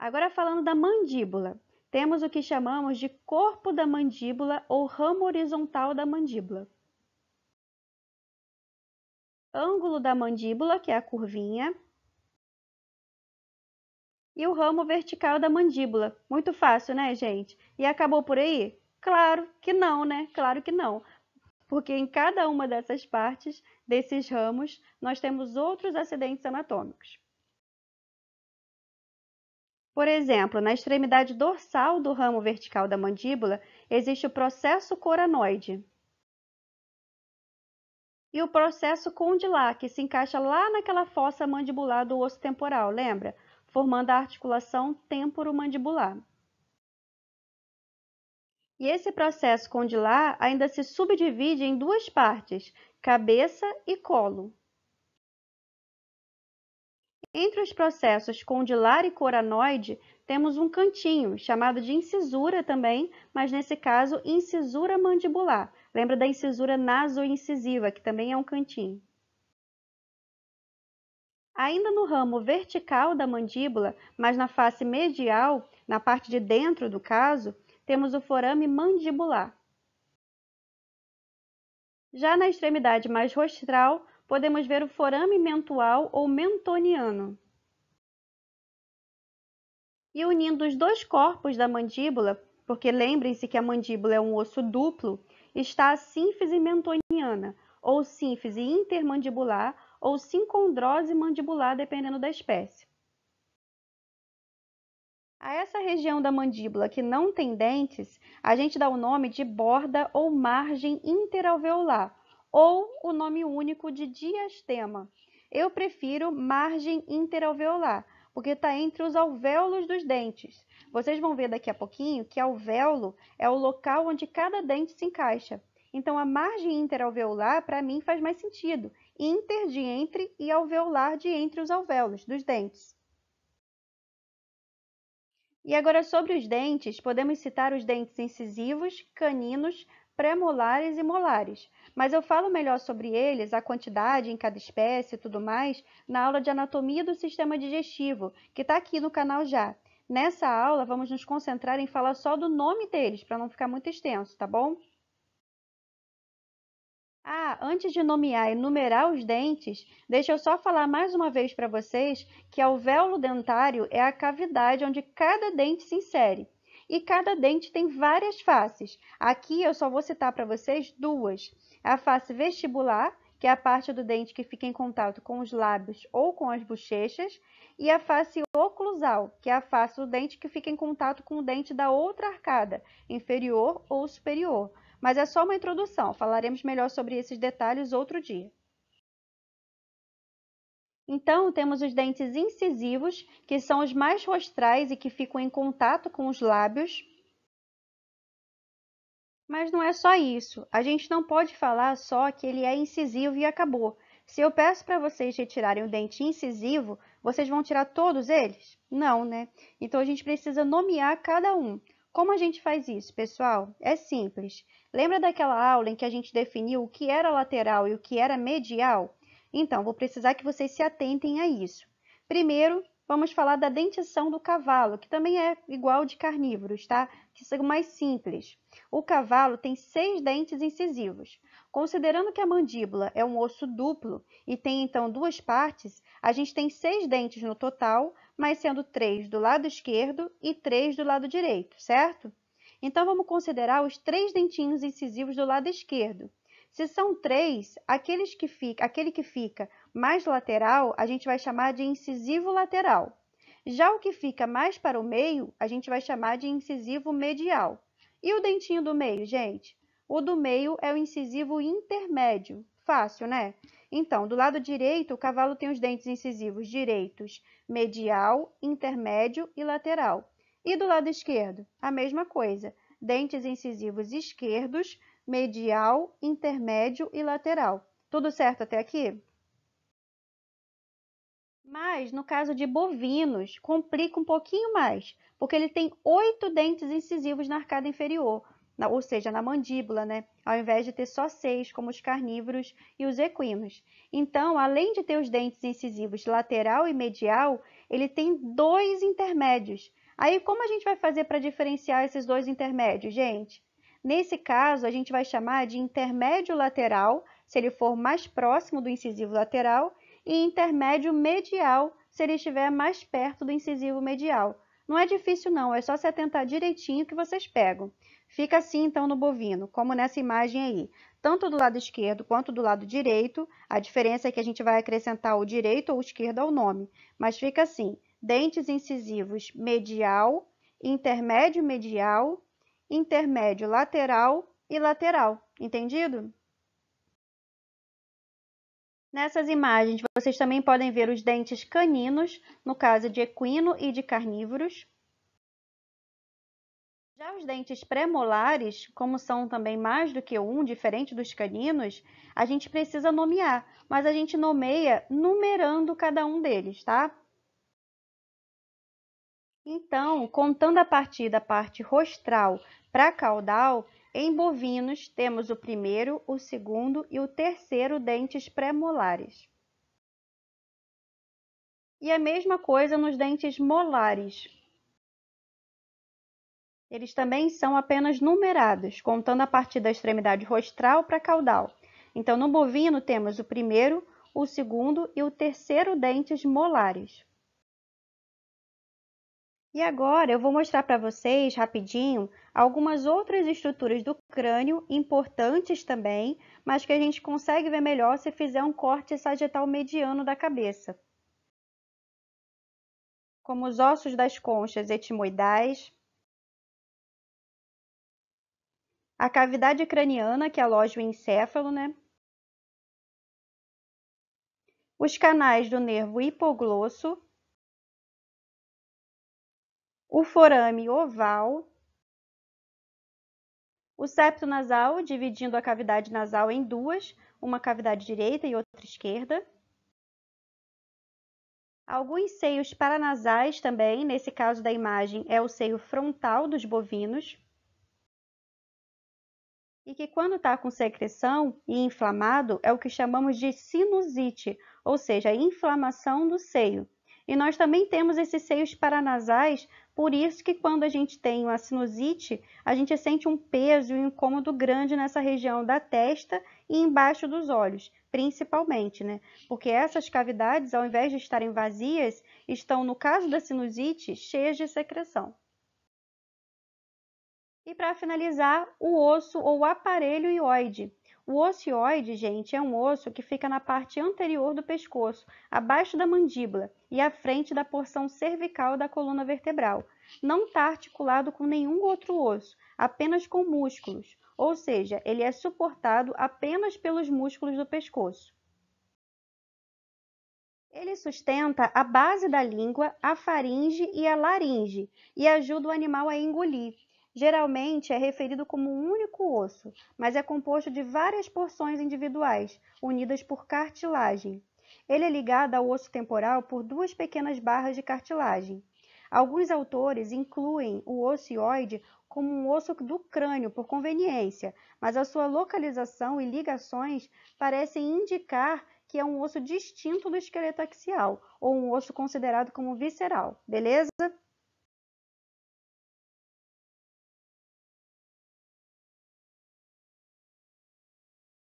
Agora falando da mandíbula, temos o que chamamos de corpo da mandíbula ou ramo horizontal da mandíbula. Ângulo da mandíbula, que é a curvinha, e o ramo vertical da mandíbula. Muito fácil, né, gente? E acabou por aí? Claro que não, né? Claro que não. Porque em cada uma dessas partes, desses ramos, nós temos outros acidentes anatômicos. Por exemplo, na extremidade dorsal do ramo vertical da mandíbula, existe o processo coranoide. E o processo condilar, que se encaixa lá naquela fossa mandibular do osso temporal, lembra? Formando a articulação temporomandibular. E esse processo condilar ainda se subdivide em duas partes, cabeça e colo. Entre os processos condilar e coranoide, temos um cantinho, chamado de incisura também, mas nesse caso, incisura mandibular. Lembra da incisura nasoincisiva, que também é um cantinho. Ainda no ramo vertical da mandíbula, mas na face medial, na parte de dentro do caso, temos o forame mandibular. Já na extremidade mais rostral, podemos ver o forame mentual ou mentoniano. E unindo os dois corpos da mandíbula, porque lembrem-se que a mandíbula é um osso duplo, está a sínfise mentoniana, ou sínfise intermandibular, ou sincondrose mandibular, dependendo da espécie. A essa região da mandíbula que não tem dentes, a gente dá o nome de borda ou margem interalveolar, ou o nome único de diastema. Eu prefiro margem interalveolar, porque está entre os alvéolos dos dentes. Vocês vão ver daqui a pouquinho que alvéolo é o local onde cada dente se encaixa. Então, a margem interalveolar, para mim, faz mais sentido. Inter de entre e alveolar de entre os alvéolos dos dentes. E agora, sobre os dentes, podemos citar os dentes incisivos, caninos, pré-molares e molares. Mas eu falo melhor sobre eles, a quantidade em cada espécie e tudo mais, na aula de anatomia do sistema digestivo, que está aqui no canal já. Nessa aula, vamos nos concentrar em falar só do nome deles, para não ficar muito extenso, tá bom? Antes de nomear e numerar os dentes, deixa eu só falar mais uma vez para vocês que alvéolo dentário é a cavidade onde cada dente se insere. E cada dente tem várias faces. Aqui eu só vou citar para vocês duas. A face vestibular, que é a parte do dente que fica em contato com os lábios ou com as bochechas, e a face oclusal, que é a face do dente que fica em contato com o dente da outra arcada, inferior ou superior. Mas é só uma introdução, falaremos melhor sobre esses detalhes outro dia. Então, temos os dentes incisivos, que são os mais rostrais e que ficam em contato com os lábios. Mas não é só isso, a gente não pode falar só que ele é incisivo e acabou. Se eu peço para vocês retirarem o dente incisivo, vocês vão tirar todos eles? Não, né? Então, a gente precisa nomear cada um. Como a gente faz isso, pessoal? É simples. Lembra daquela aula em que a gente definiu o que era lateral e o que era medial? Então, vou precisar que vocês se atentem a isso. Primeiro, vamos falar da dentição do cavalo, que também é igual de carnívoros, tá? Que são mais simples. O cavalo tem 6 dentes incisivos. Considerando que a mandíbula é um osso duplo e tem então duas partes, a gente tem 6 dentes no total, mas sendo 3 do lado esquerdo e 3 do lado direito, certo? Então, vamos considerar os 3 dentinhos incisivos do lado esquerdo. Se são 3, aquele que fica mais lateral, a gente vai chamar de incisivo lateral. Já o que fica mais para o meio, a gente vai chamar de incisivo medial. E o dentinho do meio, gente? O do meio é o incisivo intermédio. Fácil, né? Então, do lado direito, o cavalo tem os dentes incisivos direitos, medial, intermédio e lateral. E do lado esquerdo, a mesma coisa. Dentes incisivos esquerdos, medial, intermédio e lateral. Tudo certo até aqui? Mas, no caso de bovinos, complica um pouquinho mais, porque ele tem 8 dentes incisivos na arcada inferior, ou seja, na mandíbula, né? ao invés de ter só 6, como os carnívoros e os equinos. Então, além de ter os dentes incisivos lateral e medial, ele tem 2 intermédios. Aí, como a gente vai fazer para diferenciar esses 2 intermédios, gente? Nesse caso, a gente vai chamar de intermédio lateral, se ele for mais próximo do incisivo lateral, e intermédio medial, se ele estiver mais perto do incisivo medial. Não é difícil não, é só se atentar direitinho que vocês pegam. Fica assim então no bovino, como nessa imagem aí. Tanto do lado esquerdo quanto do lado direito, a diferença é que a gente vai acrescentar o direito ou o esquerdo ao nome. Mas fica assim, dentes incisivos medial, intermédio medial, intermédio lateral e lateral. Entendido? Nessas imagens, vocês também podem ver os dentes caninos, no caso de equino e de carnívoros. Já os dentes premolares, como são também mais do que um, diferente dos caninos, a gente precisa nomear, mas a gente nomeia numerando cada um deles, tá? Então, contando a partir da parte rostral para caudal, em bovinos temos o primeiro, o segundo e o terceiro dentes premolares. E a mesma coisa nos dentes molares. Eles também são apenas numerados, contando a partir da extremidade rostral para caudal. Então, no bovino temos o primeiro, o segundo e o terceiro dentes molares. E agora eu vou mostrar para vocês, rapidinho, algumas outras estruturas do crânio, importantes também, mas que a gente consegue ver melhor se fizer um corte sagital mediano da cabeça. Como os ossos das conchas etimoidais, a cavidade craniana, que aloja o encéfalo, né? Os canais do nervo hipoglosso, o forame oval, o septo nasal, dividindo a cavidade nasal em duas, uma cavidade direita e outra esquerda. Alguns seios paranasais também, nesse caso da imagem, é o seio frontal dos bovinos. E que quando está com secreção e inflamado, é o que chamamos de sinusite, ou seja, a inflamação do seio. E nós também temos esses seios paranasais, por isso que quando a gente tem uma sinusite, a gente sente um peso e um incômodo grande nessa região da testa e embaixo dos olhos, principalmente, né? Porque essas cavidades, ao invés de estarem vazias, estão, no caso da sinusite, cheias de secreção. E para finalizar, o osso ou aparelho ióide. O osso ióide, gente, é um osso que fica na parte anterior do pescoço, abaixo da mandíbula e à frente da porção cervical da coluna vertebral. Não está articulado com nenhum outro osso, apenas com músculos, ou seja, ele é suportado apenas pelos músculos do pescoço. Ele sustenta a base da língua, a faringe e a laringe e ajuda o animal a engolir. Geralmente é referido como um único osso, mas é composto de várias porções individuais, unidas por cartilagem. Ele é ligado ao osso temporal por duas pequenas barras de cartilagem. Alguns autores incluem o osso hioide como um osso do crânio por conveniência, mas a sua localização e ligações parecem indicar que é um osso distinto do esqueleto axial, ou um osso considerado como visceral, beleza?